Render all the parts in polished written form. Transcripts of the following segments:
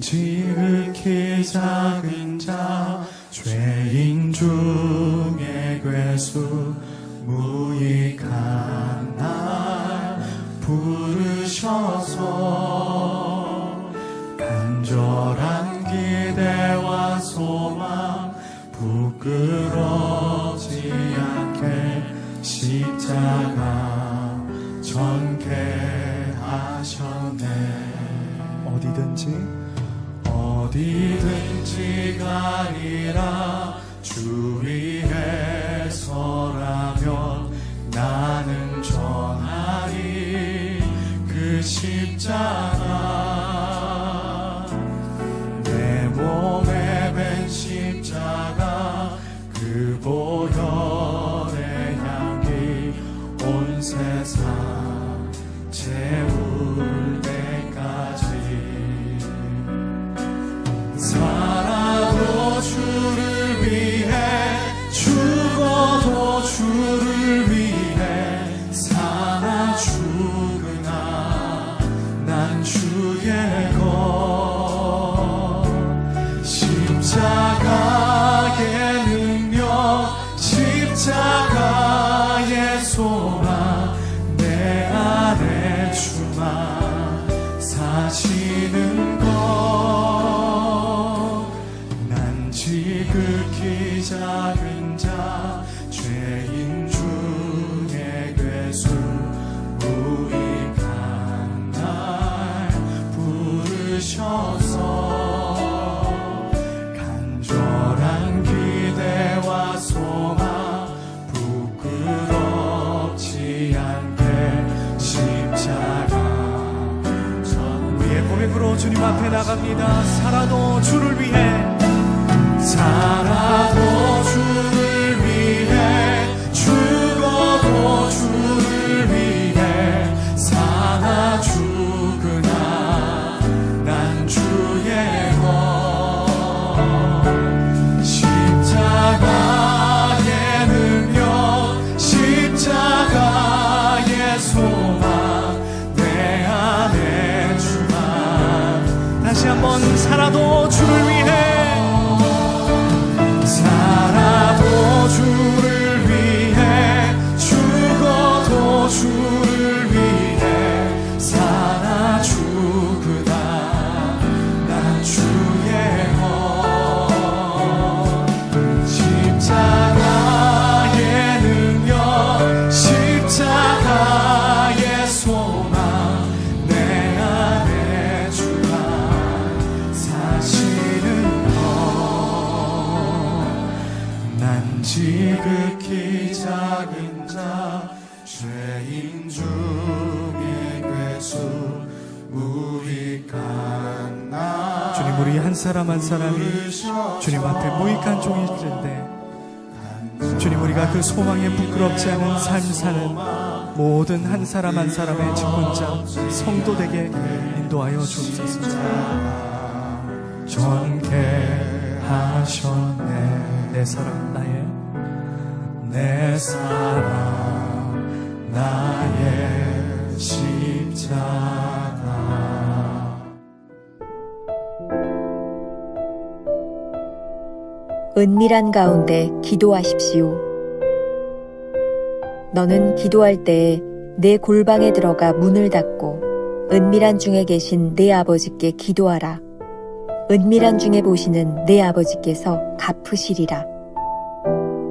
지극히 작은 자 죄인 중에 괴수 무익한 날 부르셔서 간절한 기대와 소망 부끄럽지 않게 십자가 전케 하셨네. 어디든지 가리라 주 위에 서라면 나는 전하리 그 십자가 내 몸에 밴 십자가 그 보혈의 향기 온 세상 채울 때까지 살아도 주를 위해 죽어도 주를 위해 사나 죽으나 난 주의 것 십자가의 능력 십자가의 소망 내 안에 주만 사시는 것 지극히 작은 자 죄인 중에 괴수 무익한 날 부르셔서 간절한 기대와 소망 부끄럽지 않게 십자가 전 우리의 고백으로 주님 앞에 나갑니다. 살아도 주를 위해 살아도 주를 위해 죽어도 주를 위해 사나 죽으나 난 주의 것 십자가의 능력 십자가의 소망 내 안에 주만 다시 한번 살아도 주를 위해 살아도 주를 위해 죽어도 주를 위해 사나 죽으나 난 주의 것 십자가의 능력 십자가의 소망 내 안에 주만 사시는 난 지극히 작은 자 죄인 중에 괴수 무익한 나 주님, 우리 한 사람 한 사람이 주님 앞에 무익한 종일진데 주님, 우리가 그 소망에 부끄럽지 않은 삶 사는 모든 한 사람 한 사람의 직분자 성도 되게 인도하여 주옵소서. 전케 하셨네. 내 사랑 내 사랑 나의 십자가 은밀한 가운데 기도하십시오. 너는 기도할 때에 내 골방에 들어가 문을 닫고 은밀한 중에 계신 내 아버지께 기도하라. 은밀한 중에 보시는 내 아버지께서 갚으시리라.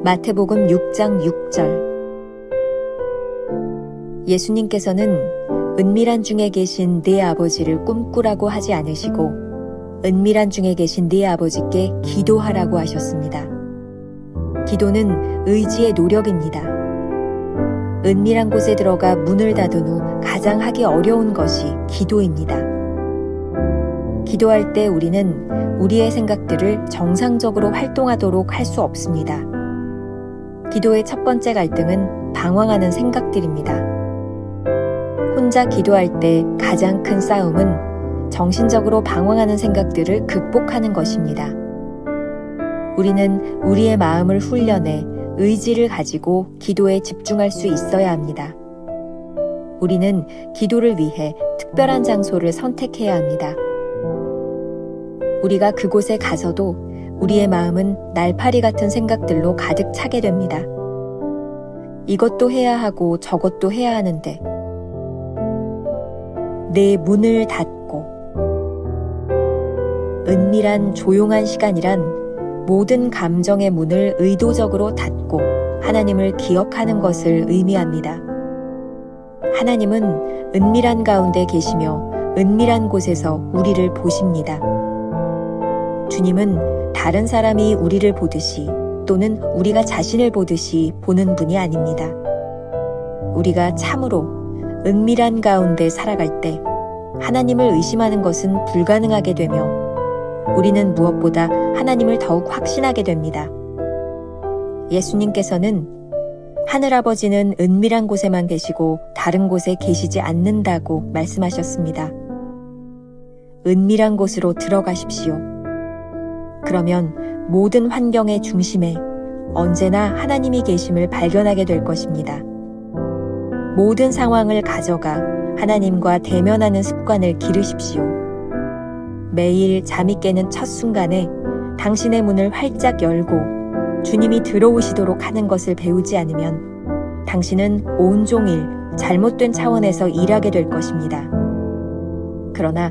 마태복음 6장 6절. 예수님께서는 은밀한 중에 계신 내 아버지를 꿈꾸라고 하지 않으시고 은밀한 중에 계신 네 아버지께 기도하라고 하셨습니다. 기도는 의지의 노력입니다. 은밀한 곳에 들어가 문을 닫은 후 가장 하기 어려운 것이 기도입니다. 기도할 때 우리는 우리의 생각들을 정상적으로 활동하도록 할 수 없습니다. 기도의 첫 번째 갈등은 방황하는 생각들입니다. 혼자 기도할 때 가장 큰 싸움은 정신적으로 방황하는 생각들을 극복하는 것입니다. 우리는 우리의 마음을 훈련해 의지를 가지고 기도에 집중할 수 있어야 합니다. 우리는 기도를 위해 특별한 장소를 선택해야 합니다. 우리가 그곳에 가서도 우리의 마음은 날파리 같은 생각들로 가득 차게 됩니다. 이것도 해야 하고 저것도 해야 하는데 내 문을 닫고 은밀한 조용한 시간이란 모든 감정의 문을 의도적으로 닫고 하나님을 기억하는 것을 의미합니다. 하나님은 은밀한 가운데 계시며 은밀한 곳에서 우리를 보십니다. 주님은 다른 사람이 우리를 보듯이 또는 우리가 자신을 보듯이 보는 분이 아닙니다. 우리가 참으로 은밀한 가운데 살아갈 때 하나님을 의심하는 것은 불가능하게 되며 우리는 무엇보다 하나님을 더욱 확신하게 됩니다. 예수님께서는 하늘아버지는 은밀한 곳에만 계시고 다른 곳에 계시지 않는다고 말씀하셨습니다. 은밀한 곳으로 들어가십시오. 그러면 모든 환경의 중심에 언제나 하나님이 계심을 발견하게 될 것입니다. 모든 상황을 가져가 하나님과 대면하는 습관을 기르십시오. 매일 잠이 깨는 첫 순간에 당신의 문을 활짝 열고 주님이 들어오시도록 하는 것을 배우지 않으면 당신은 온종일 잘못된 차원에서 일하게 될 것입니다. 그러나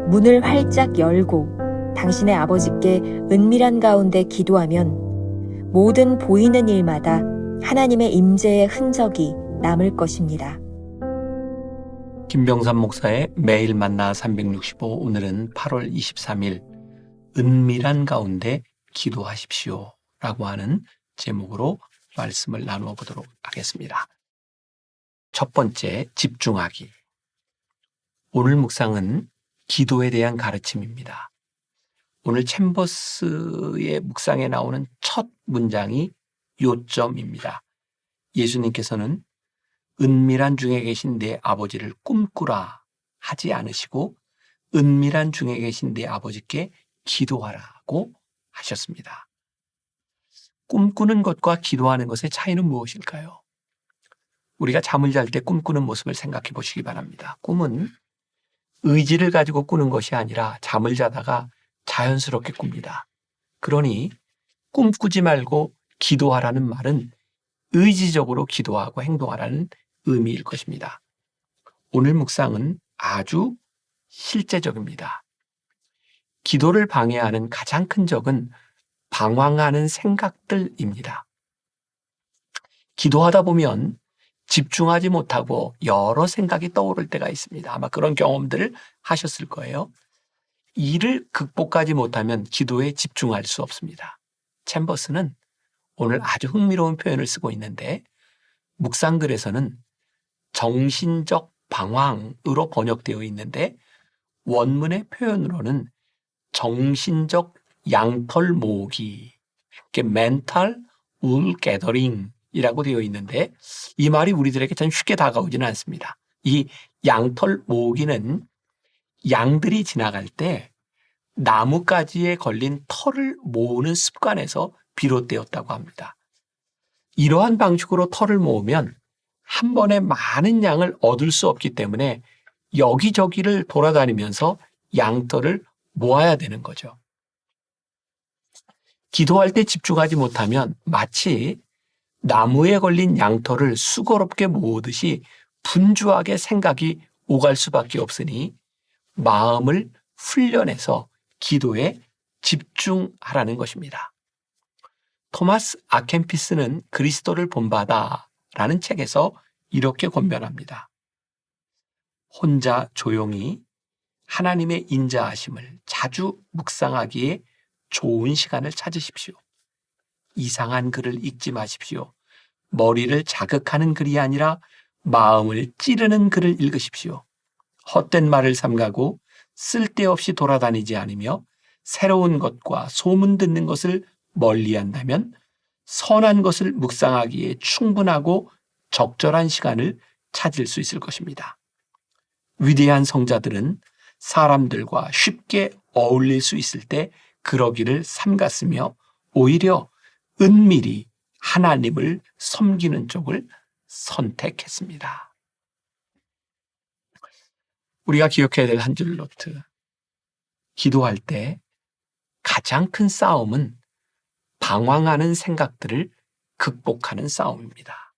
문을 활짝 열고 당신의 아버지께 은밀한 가운데 기도하면 모든 보이는 일마다 하나님의 임재의 흔적이 남을 것입니다. 김병삼 목사의 매일 만나 365, 오늘은 8월 23일 은밀한 가운데 기도하십시오 라고 하는 제목으로 말씀을 나누어 보도록 하겠습니다. 첫 번째, 집중하기. 오늘 묵상은 기도에 대한 가르침입니다. 오늘 챔버스의 묵상에 나오는 첫 문장이 요점입니다. 예수님께서는 은밀한 중에 계신 내 아버지를 꿈꾸라 하지 않으시고 은밀한 중에 계신 내 아버지께 기도하라고 하셨습니다. 꿈꾸는 것과 기도하는 것의 차이는 무엇일까요? 우리가 잠을 잘 때 꿈꾸는 모습을 생각해 보시기 바랍니다. 꿈은 의지를 가지고 꾸는 것이 아니라 잠을 자다가 자연스럽게 꿉니다. 그러니 꿈꾸지 말고 기도하라는 말은 의지적으로 기도하고 행동하라는 의미일 것입니다. 오늘 묵상은 아주 실제적입니다. 기도를 방해하는 가장 큰 적은 방황하는 생각들입니다. 기도하다 보면 집중하지 못하고 여러 생각이 떠오를 때가 있습니다. 아마 그런 경험들을 하셨을 거예요. 이를 극복하지 못하면 기도에 집중할 수 없습니다. 챔버스는 오늘 아주 흥미로운 표현을 쓰고 있는데 묵상글에서는 정신적 방황으로 번역되어 있는데 원문의 표현으로는 정신적 양털 모으기, mental wool gathering 이라고 되어 있는데 이 말이 우리들에게 참 쉽게 다가오지는 않습니다. 이 양털 모으기는 양들이 지나갈 때 나뭇가지에 걸린 털을 모으는 습관에서 비롯되었다고 합니다. 이러한 방식으로 털을 모으면 한 번에 많은 양을 얻을 수 없기 때문에 여기저기를 돌아다니면서 양털을 모아야 되는 거죠. 기도할 때 집중하지 못하면 마치 나무에 걸린 양털을 수고롭게 모으듯이 분주하게 생각이 오갈 수밖에 없으니 마음을 훈련해서 기도에 집중하라는 것입니다. 토마스 아켄피스는 그리스도를 본받아라는 책에서 이렇게 권면합니다. 혼자 조용히 하나님의 인자하심을 자주 묵상하기에 좋은 시간을 찾으십시오. 이상한 글을 읽지 마십시오. 머리를 자극하는 글이 아니라 마음을 찌르는 글을 읽으십시오. 헛된 말을 삼가고 쓸데없이 돌아다니지 않으며 새로운 것과 소문 듣는 것을 멀리한다면 선한 것을 묵상하기에 충분하고 적절한 시간을 찾을 수 있을 것입니다. 위대한 성자들은 사람들과 쉽게 어울릴 수 있을 때 그러기를 삼갔으며 오히려 은밀히 하나님을 섬기는 쪽을 선택했습니다. 우리가 기억해야 될 한 줄 노트. 기도할 때 가장 큰 싸움은 방황하는 생각들을 극복하는 싸움입니다.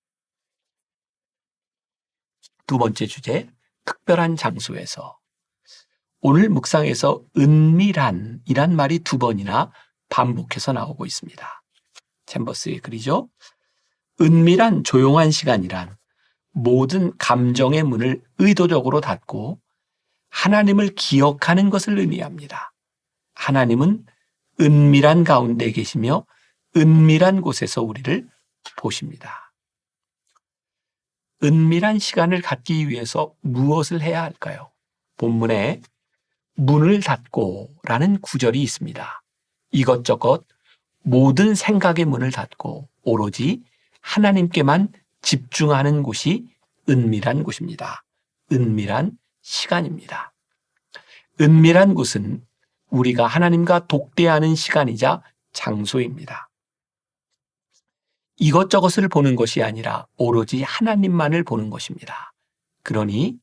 두 번째 주제, 특별한 장소에서. 오늘 묵상에서 은밀한이란 말이 2번이나 반복해서 나오고 있습니다. 챔버스의 글이죠. 은밀한 조용한 시간이란 모든 감정의 문을 의도적으로 닫고 하나님을 기억하는 것을 의미합니다. 하나님은 은밀한 가운데 계시며 은밀한 곳에서 우리를 보십니다. 은밀한 시간을 갖기 위해서 무엇을 해야 할까요? 본문에 문을 닫고 라는 구절이 있습니다. 이것저것 모든 생각의 문을 닫고 오로지 하나님께만 집중하는 곳이 은밀한 곳입니다. 은밀한 시간입니다. 은밀한 곳은 우리가 하나님과 독대하는 시간이자 장소입니다. 이것저것을 보는 것이 아니라 오로지 하나님만을 보는 것입니다. 그러니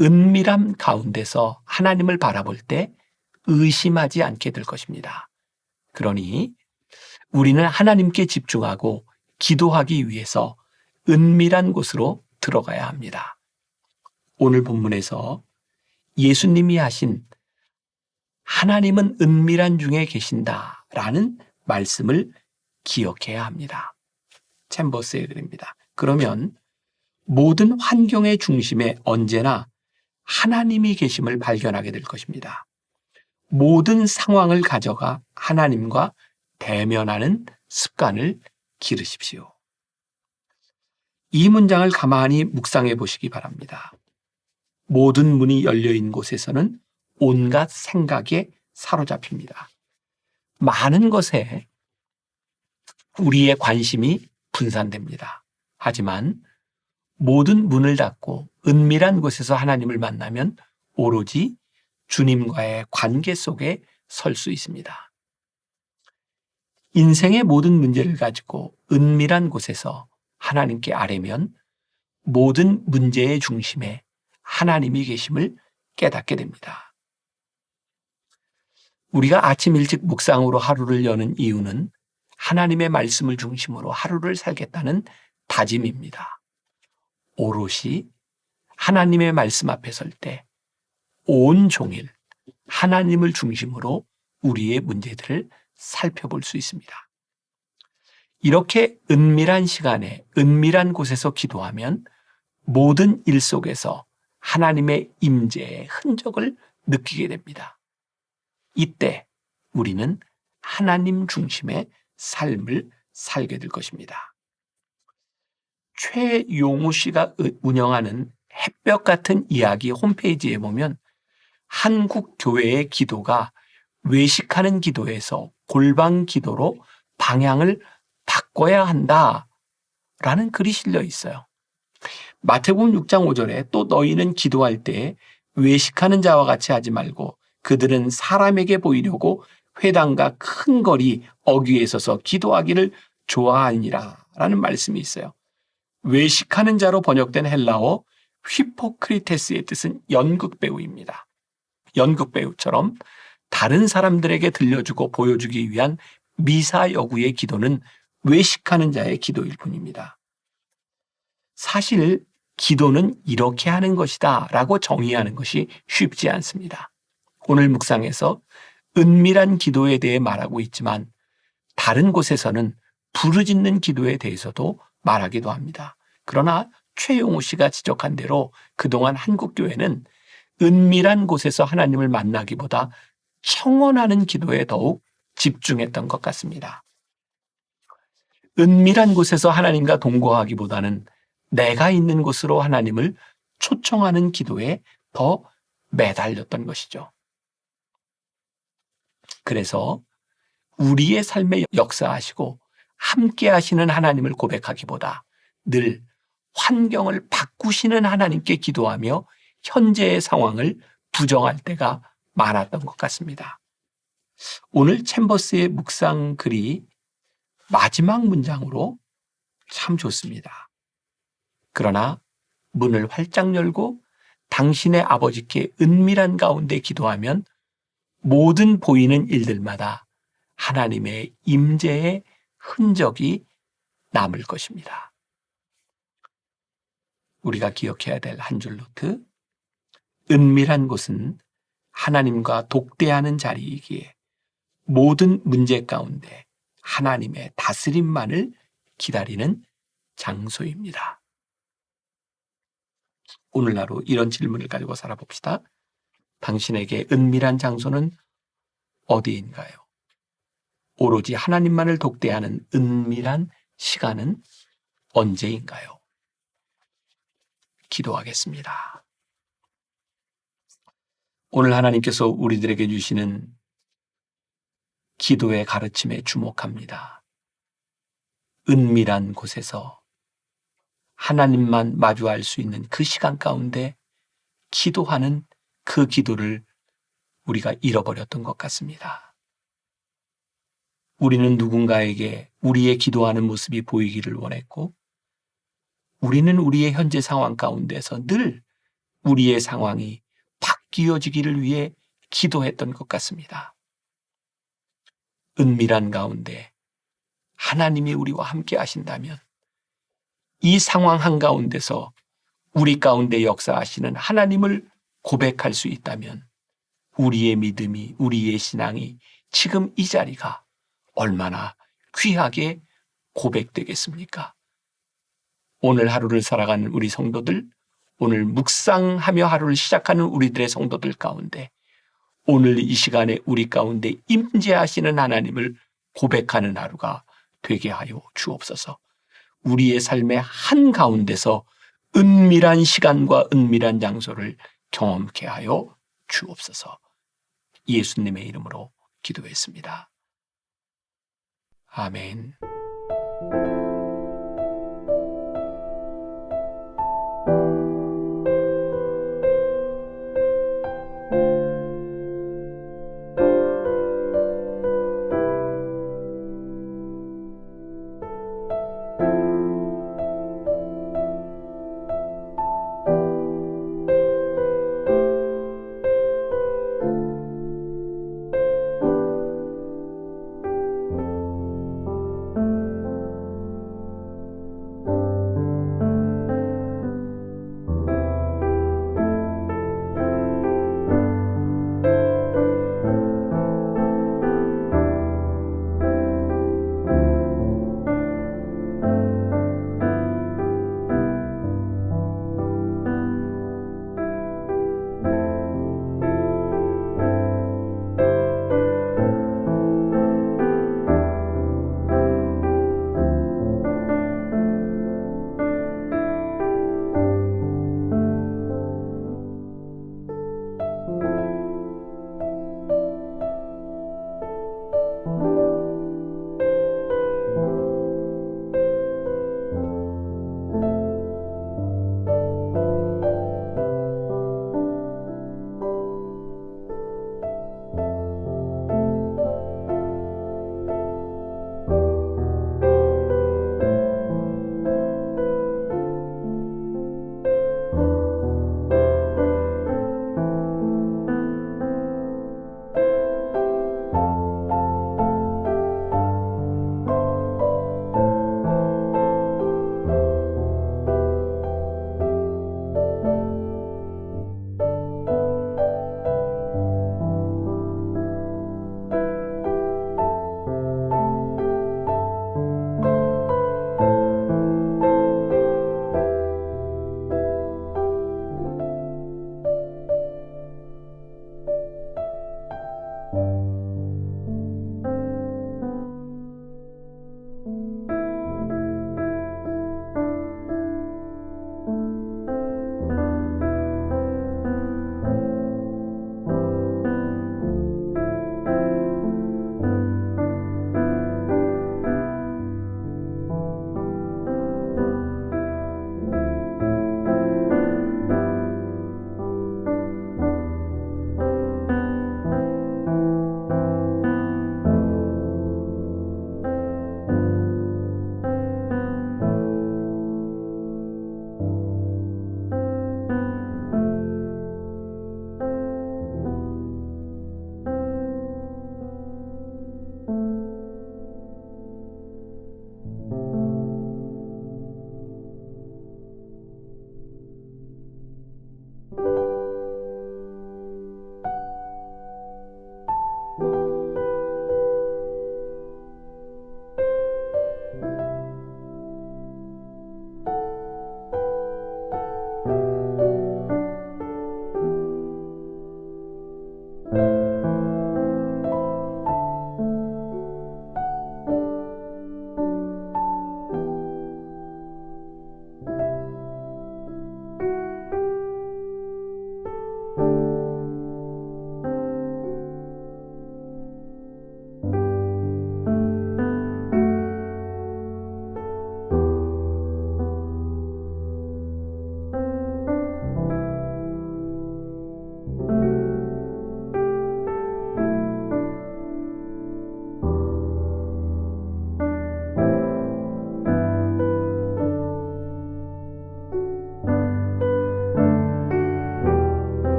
은밀함 가운데서 하나님을 바라볼 때 의심하지 않게 될 것입니다. 그러니 우리는 하나님께 집중하고 기도하기 위해서 은밀한 곳으로 들어가야 합니다. 오늘 본문에서 예수님이 하신 하나님은 은밀한 중에 계신다라는 말씀을 기억해야 합니다. 챔버스의 글입니다. 그러면 모든 환경의 중심에 언제나 하나님이 계심을 발견하게 될 것입니다. 모든 상황을 가져가 하나님과 대면하는 습관을 기르십시오. 이 문장을 가만히 묵상해 보시기 바랍니다. 모든 문이 열려있는 곳에서는 온갖 생각에 사로잡힙니다. 많은 것에 우리의 관심이 분산됩니다. 하지만 모든 문을 닫고 은밀한 곳에서 하나님을 만나면 오로지 주님과의 관계 속에 설 수 있습니다. 인생의 모든 문제를 가지고 은밀한 곳에서 하나님께 아뢰면 모든 문제의 중심에 하나님이 계심을 깨닫게 됩니다. 우리가 아침 일찍 묵상으로 하루를 여는 이유는 하나님의 말씀을 중심으로 하루를 살겠다는 다짐입니다. 오롯이 하나님의 말씀 앞에 설 때 온종일 하나님을 중심으로 우리의 문제들을 살펴볼 수 있습니다. 이렇게 은밀한 시간에 은밀한 곳에서 기도하면 모든 일 속에서 하나님의 임재의 흔적을 느끼게 됩니다. 이때 우리는 하나님 중심의 삶을 살게 될 것입니다. 최용우 씨가 운영하는 햇볕 같은 이야기 홈페이지에 보면 한국 교회의 기도가 외식하는 기도에서 골방 기도로 방향을 바꿔야 한다라는 글이 실려 있어요. 마태복음 6장 5절에 또 너희는 기도할 때 외식하는 자와 같이 하지 말고 그들은 사람에게 보이려고 회당과 큰 거리 어귀에 서서 기도하기를 좋아하니라 라는 말씀이 있어요. 외식하는 자로 번역된 헬라어 휘포크리테스의 뜻은 연극배우입니다. 연극배우처럼 다른 사람들에게 들려주고 보여주기 위한 미사여구의 기도는 외식하는 자의 기도일 뿐입니다. 사실 기도는 이렇게 하는 것이다 라고 정의하는 것이 쉽지 않습니다. 오늘 묵상에서 은밀한 기도에 대해 말하고 있지만 다른 곳에서는 부르짖는 기도에 대해서도 말하기도 합니다. 그러나 최용우 씨가 지적한 대로 그동안 한국교회는 은밀한 곳에서 하나님을 만나기보다 청원하는 기도에 더욱 집중했던 것 같습니다. 은밀한 곳에서 하나님과 동거하기보다는 내가 있는 곳으로 하나님을 초청하는 기도에 더 매달렸던 것이죠. 그래서 우리의 삶에 역사하시고 함께 하시는 하나님을 고백하기보다 늘 환경을 바꾸시는 하나님께 기도하며 현재의 상황을 부정할 때가 많았던 것 같습니다. 오늘 챔버스의 묵상 글이 마지막 문장으로 참 좋습니다. 그러나 문을 활짝 열고 당신의 아버지께 은밀한 가운데 기도하면 모든 보이는 일들마다 하나님의 임재의 흔적이 남을 것입니다. 우리가 기억해야 될 한 줄 노트. 은밀한 곳은 하나님과 독대하는 자리이기에 모든 문제 가운데 하나님의 다스림만을 기다리는 장소입니다. 오늘 하루 이런 질문을 가지고 살아봅시다. 당신에게 은밀한 장소는 어디인가요? 오로지 하나님만을 독대하는 은밀한 시간은 언제인가요? 기도하겠습니다. 오늘 하나님께서 우리들에게 주시는 기도의 가르침에 주목합니다. 은밀한 곳에서 하나님만 마주할 수 있는 그 시간 가운데 기도하는 그 기도를 우리가 잃어버렸던 것 같습니다. 우리는 누군가에게 우리의 기도하는 모습이 보이기를 원했고, 우리는 우리의 현재 상황 가운데서 늘 우리의 상황이 바뀌어지기를 위해 기도했던 것 같습니다. 은밀한 가운데 하나님이 우리와 함께 하신다면, 이 상황 한가운데서 우리 가운데 역사하시는 하나님을 고백할 수 있다면 우리의 믿음이, 우리의 신앙이 지금 이 자리가 얼마나 귀하게 고백되겠습니까? 오늘 하루를 살아가는 우리 성도들, 오늘 묵상하며 하루를 시작하는 우리들의 성도들 가운데 오늘 이 시간에 우리 가운데 임재하시는 하나님을 고백하는 하루가 되게 하여 주옵소서. 우리의 삶의 한가운데서 은밀한 시간과 은밀한 장소를 경험케 하여 주옵소서. 예수님의 이름으로 기도했습니다. 아멘.